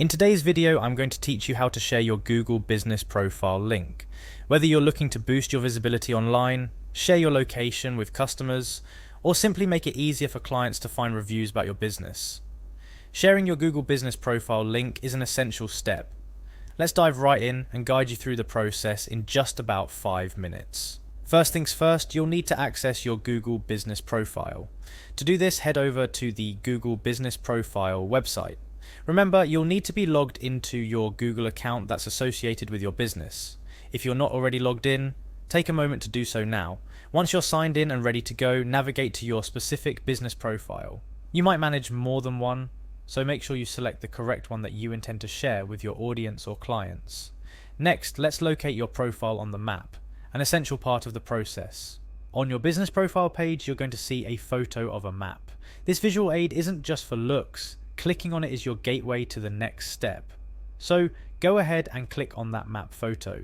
In today's video, I'm going to teach you how to share your Google Business Profile link. Whether you're looking to boost your visibility online, share your location with customers, or simply make it easier for clients to find reviews about your business. Sharing your Google Business Profile link is an essential step. Let's dive right in and guide you through the process in just about 5 minutes. First things first, you'll need to access your Google Business Profile. To do this, head over to the Google Business Profile website. Remember, you'll need to be logged into your Google account that's associated with your business. If you're not already logged in, take a moment to do so now. Once you're signed in and ready to go, navigate to your specific business profile. You might manage more than one, so make sure you select the correct one that you intend to share with your audience or clients. Next, let's locate your profile on the map, an essential part of the process. On your business profile page, you're going to see a photo of a map. This visual aid isn't just for looks. Clicking on it is your gateway to the next step. So go ahead and click on that map photo.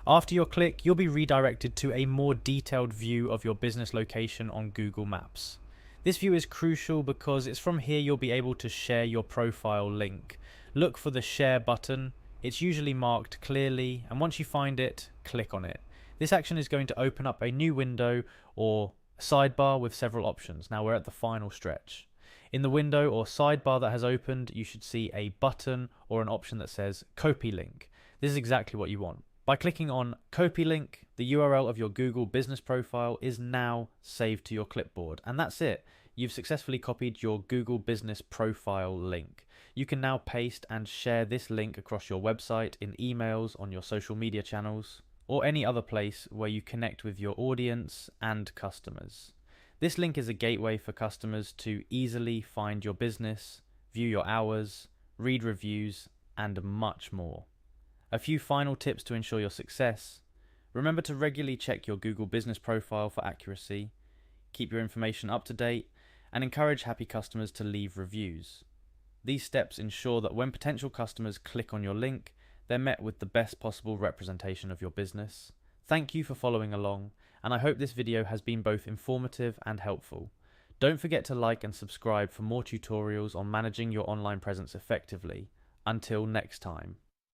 After your click, you'll be redirected to a more detailed view of your business location on Google Maps. This view is crucial because it's from here you'll be able to share your profile link. Look for the share button. It's usually marked clearly, and once you find it, click on it. This action is going to open up a new window or sidebar with several options. Now we're at the final stretch. In the window or sidebar that has opened, you should see a button or an option that says Copy Link. This is exactly what you want. By clicking on Copy Link, the URL of your Google Business Profile is now saved to your clipboard. And that's it. You've successfully copied your Google Business Profile link. You can now paste and share this link across your website, in emails, on your social media channels, or any other place where you connect with your audience and customers. This link is a gateway for customers to easily find your business, view your hours, read reviews, and much more. A few final tips to ensure your success. Remember to regularly check your Google Business Profile for accuracy, keep your information up to date, and encourage happy customers to leave reviews. These steps ensure that when potential customers click on your link, they're met with the best possible representation of your business. Thank you for following along, and I hope this video has been both informative and helpful. Don't forget to like and subscribe for more tutorials on managing your online presence effectively. Until next time.